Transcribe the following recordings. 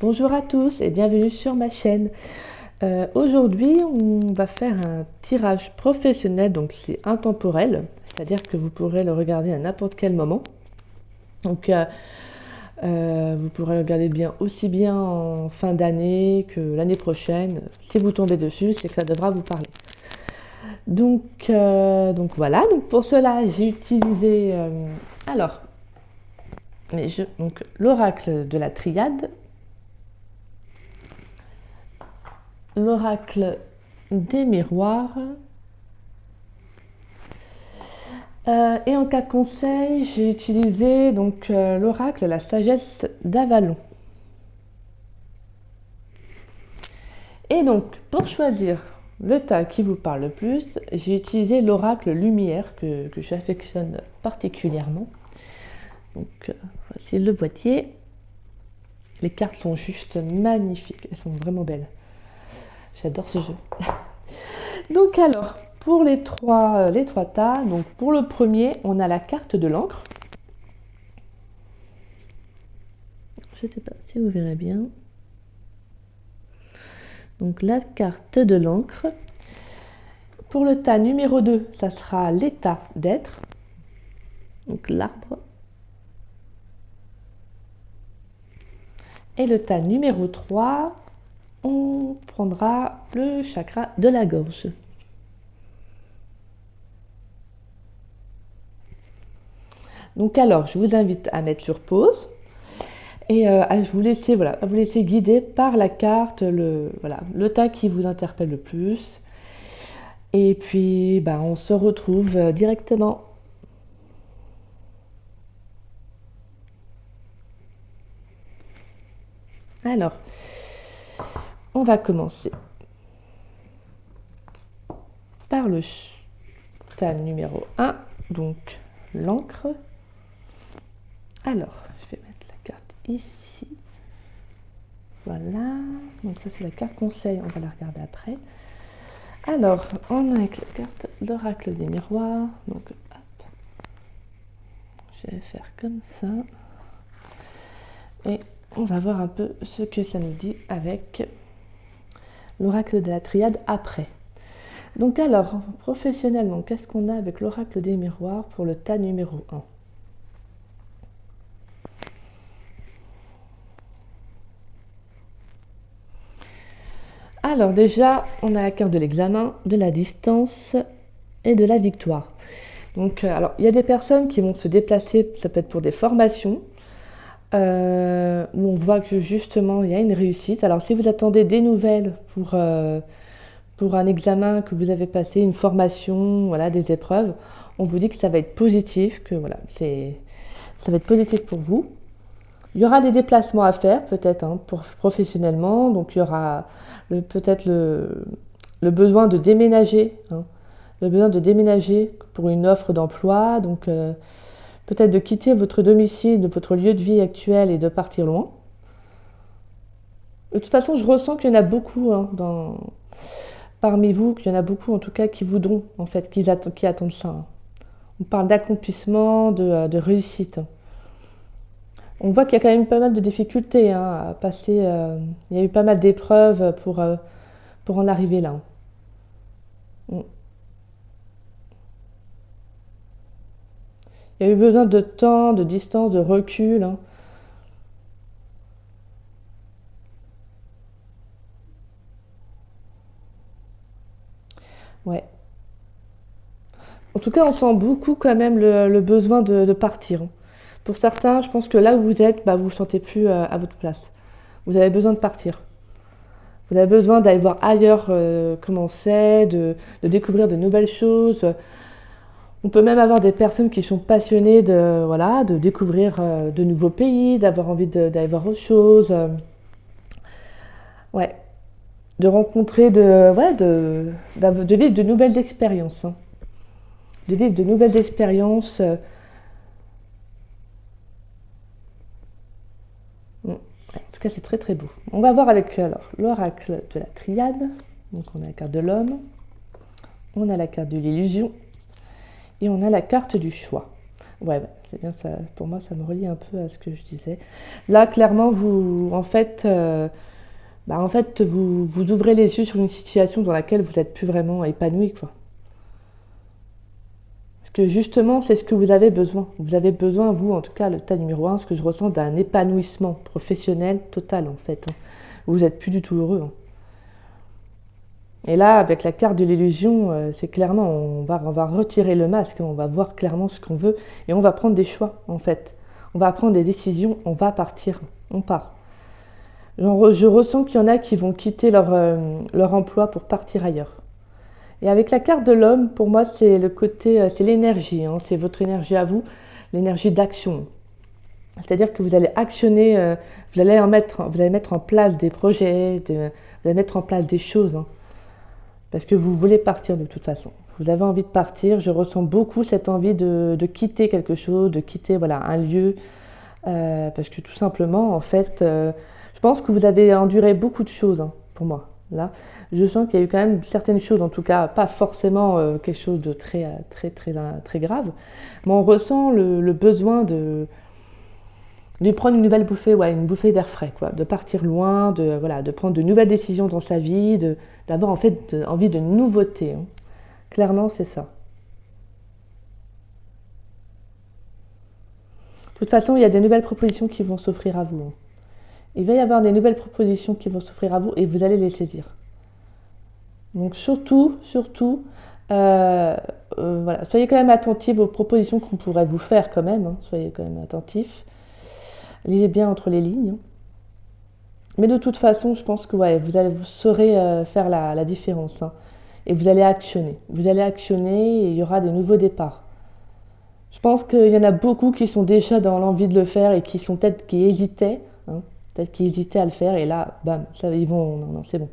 Bonjour à tous et bienvenue sur ma chaîne. Aujourd'hui, on va faire un tirage professionnel, donc c'est intemporel, c'est-à-dire que vous pourrez le regarder à n'importe quel moment. Donc, vous pourrez le regarder aussi bien en fin d'année que l'année prochaine. Si vous tombez dessus, c'est que ça devra vous parler. Donc voilà, donc pour cela, j'ai utilisé l'oracle de la triade, l'oracle des miroirs. Et en cas de conseil, j'ai utilisé l'oracle la sagesse d'Avalon. Et donc, pour choisir le tas qui vous parle le plus, j'ai utilisé l'oracle lumière que j'affectionne particulièrement. Donc, voici le boîtier. Les cartes sont juste magnifiques, elles sont vraiment belles. J'adore ce jeu. Donc alors, pour les trois tas, donc pour le premier, on a la carte de l'encre. Je ne sais pas si vous verrez bien. Donc la carte de l'encre. Pour le tas numéro 2, ça sera l'état d'être. Donc l'arbre. Et le tas numéro 3, on prendra le chakra de la gorge. Donc alors, je vous invite à mettre sur pause et à vous laisser guider par la carte, le tas qui vous interpelle le plus. Et puis, on se retrouve directement. Alors, on va commencer par le tas numéro 1, donc l'encre. Alors, je vais mettre la carte ici. Voilà. Donc ça, c'est la carte conseil. On va la regarder après. Alors, on a avec la carte l'oracle des miroirs. Donc, hop. Je vais faire comme ça. Et on va voir un peu ce que ça nous dit avec l'oracle de la triade après. Donc alors, professionnellement, qu'est-ce qu'on a avec l'oracle des miroirs pour le tas numéro 1 ? Alors déjà, on a la carte de l'examen, de la distance et de la victoire. Donc, alors, il y a des personnes qui vont se déplacer, ça peut être pour des formations, où on voit que justement, il y a une réussite. Alors, si vous attendez des nouvelles pour un examen que vous avez passé, une formation, voilà, des épreuves, on vous dit que ça va être positif, que voilà, ça va être positif pour vous. Il y aura des déplacements à faire, peut-être, professionnellement. Donc, il y aura peut-être le besoin de déménager, le besoin de déménager pour une offre d'emploi. Donc, peut-être de quitter votre domicile, de votre lieu de vie actuel et de partir loin. De toute façon, je ressens qu'il y en a beaucoup parmi vous, qu'il y en a beaucoup en tout cas qui voudront, en fait, qui attendent ça. On parle d'accomplissement, de réussite. On voit qu'il y a quand même pas mal de difficultés à passer. Il y a eu pas mal d'épreuves pour en arriver là. Il y a eu besoin de temps, de distance, de recul. Ouais. En tout cas, on sent beaucoup quand même le besoin de partir. Pour certains, je pense que là où vous êtes, vous ne vous sentez plus à votre place. Vous avez besoin de partir. Vous avez besoin d'aller voir ailleurs comment c'est, de découvrir de nouvelles choses. On peut même avoir des personnes qui sont passionnées de découvrir de nouveaux pays, d'avoir envie d'aller voir autre chose. Ouais. De rencontrer, de vivre de nouvelles expériences. De vivre de nouvelles expériences. En tout cas, c'est très très beau. On va voir avec l'oracle de la triade. Donc, on a la carte de l'homme, on a la carte de l'illusion et on a la carte du choix. Ouais, c'est bien ça. Pour moi, ça me relie un peu à ce que je disais. Là, clairement, en fait, vous ouvrez les yeux sur une situation dans laquelle vous n'êtes plus vraiment épanoui, quoi. Parce que justement, c'est ce que vous avez besoin. Vous avez besoin, vous, en tout cas, le tas numéro un, ce que je ressens, d'un épanouissement professionnel total, en fait, hein. Vous n'êtes plus du tout heureux, hein. Et là, avec la carte de l'illusion, c'est clairement, on va retirer le masque, hein. On va voir clairement ce qu'on veut et on va prendre des choix, en fait. On va prendre des décisions, on va partir, on part. Genre, je ressens qu'il y en a qui vont quitter leur emploi pour partir ailleurs. Et avec la carte de l'homme, pour moi, c'est le côté, c'est l'énergie, hein. C'est votre énergie à vous, l'énergie d'action. C'est-à-dire que vous allez actionner, vous allez mettre en place des projets, vous allez mettre en place des choses, hein. Parce que vous voulez partir de toute façon. Vous avez envie de partir. Je ressens beaucoup cette envie de quitter quelque chose, de quitter voilà, un lieu. Parce que tout simplement, en fait, je pense que vous avez enduré beaucoup de choses, hein, pour moi. Là, je sens qu'il y a eu quand même certaines choses, en tout cas, pas forcément quelque chose de très grave, mais on ressent le besoin de prendre une nouvelle bouffée, ouais, une bouffée d'air frais, quoi, de partir loin, de prendre de nouvelles décisions dans sa vie, d'avoir en fait envie de nouveauté, hein. Clairement, c'est ça. De toute façon, il y a des nouvelles propositions qui vont s'offrir à vous, hein. Il va y avoir des nouvelles propositions qui vont s'offrir à vous et vous allez les saisir. Donc surtout, euh, voilà, soyez quand même attentifs aux propositions qu'on pourrait vous faire quand même, hein. Soyez quand même attentifs. Lisez bien entre les lignes, hein. Mais de toute façon, je pense que ouais, vous saurez faire la différence, hein. Et vous allez actionner. Vous allez actionner et il y aura de nouveaux départs. Je pense qu'il y en a beaucoup qui sont déjà dans l'envie de le faire et qui sont peut-être qui hésitaient, hein, peut-être qui hésitaient à le faire et là, bam, ça, ils vont, non, non, c'est bon.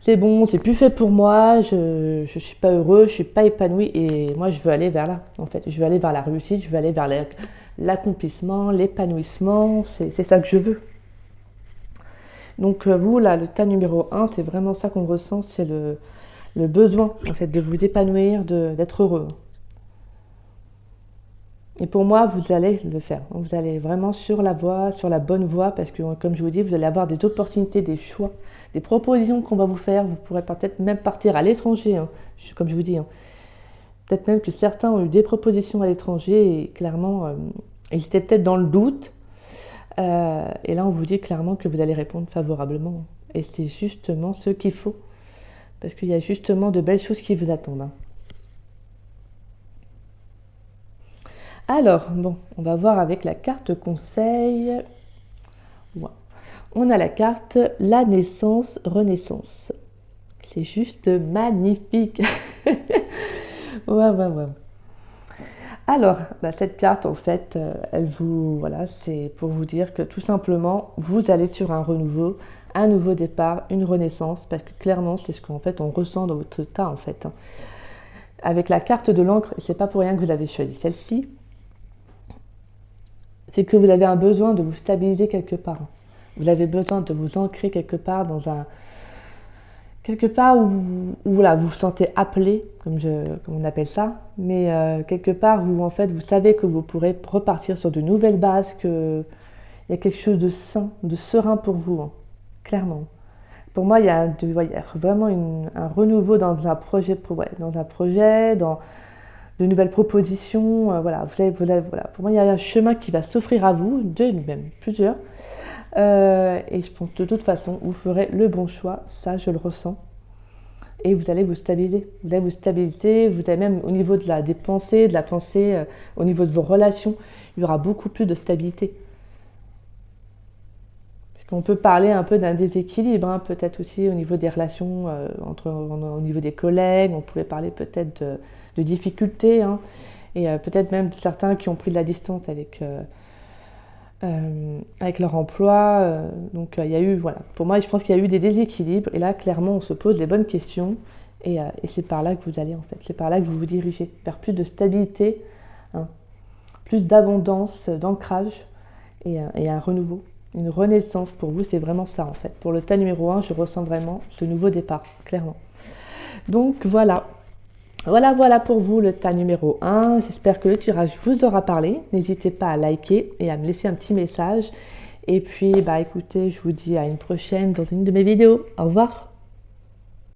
C'est bon, c'est plus fait pour moi, je suis pas heureux, je suis pas épanoui et moi je veux aller vers là, en fait. Je veux aller vers la réussite, je veux aller vers l'accomplissement, l'épanouissement, c'est ça que je veux. Donc vous, là, le tas numéro un, c'est vraiment ça qu'on ressent, c'est le besoin, en fait, de vous épanouir, d'être heureux. Et pour moi, vous allez le faire. Vous allez vraiment sur la voie, sur la bonne voie, parce que, comme je vous dis, vous allez avoir des opportunités, des choix, des propositions qu'on va vous faire. Vous pourrez peut-être même partir à l'étranger, hein, comme je vous dis, hein. Peut-être même que certains ont eu des propositions à l'étranger et clairement, ils étaient peut-être dans le doute. Et là, on vous dit clairement que vous allez répondre favorablement. Et c'est justement ce qu'il faut, parce qu'il y a justement de belles choses qui vous attendent, hein. Alors, bon, on va voir avec la carte conseil. Ouais. On a la carte la naissance, renaissance. C'est juste magnifique. Ouais, ouais, ouais. Alors, cette carte, en fait, voilà, c'est pour vous dire que tout simplement, vous allez sur un renouveau, un nouveau départ, une renaissance, parce que clairement, c'est ce qu'en fait on ressent dans votre tas, en fait, hein. Avec la carte de l'encre, c'est pas pour rien que vous avez choisi celle-ci, c'est que vous avez un besoin de vous stabiliser quelque part. Vous avez besoin de vous ancrer quelque part où voilà, vous vous sentez appelé, comme on appelle ça, mais quelque part où en fait vous savez que vous pourrez repartir sur de nouvelles bases, qu'il y a quelque chose de sain, de serein pour vous, hein, clairement. Pour moi, il y a vraiment un renouveau dans un projet, dans de nouvelles propositions. Voilà, voilà. Pour moi, il y a un chemin qui va s'offrir à vous, même plusieurs. Et je pense que de toute façon, vous ferez le bon choix, ça je le ressens. Et vous allez vous stabiliser. Vous allez vous stabiliser, vous allez même au niveau des pensées, au niveau de vos relations, il y aura beaucoup plus de stabilité. Parce qu'on peut parler un peu d'un déséquilibre, hein, peut-être aussi au niveau des relations, au niveau des collègues, on pouvait parler peut-être de difficultés, hein, et peut-être même de certains qui ont pris de la distance avec leur emploi. Donc il y a eu, voilà, pour moi je pense qu'il y a eu des déséquilibres et là clairement on se pose les bonnes questions et c'est par là que vous allez en fait, c'est par là que vous vous dirigez vers plus de stabilité, hein, plus d'abondance, d'ancrage et un renouveau, une renaissance. Pour vous c'est vraiment ça en fait. Pour le tas numéro un, je ressens vraiment ce nouveau départ, clairement. Donc voilà. Voilà pour vous le tas numéro 1. J'espère que le tirage vous aura parlé. N'hésitez pas à liker et à me laisser un petit message. Et puis, écoutez, je vous dis à une prochaine dans une de mes vidéos. Au revoir.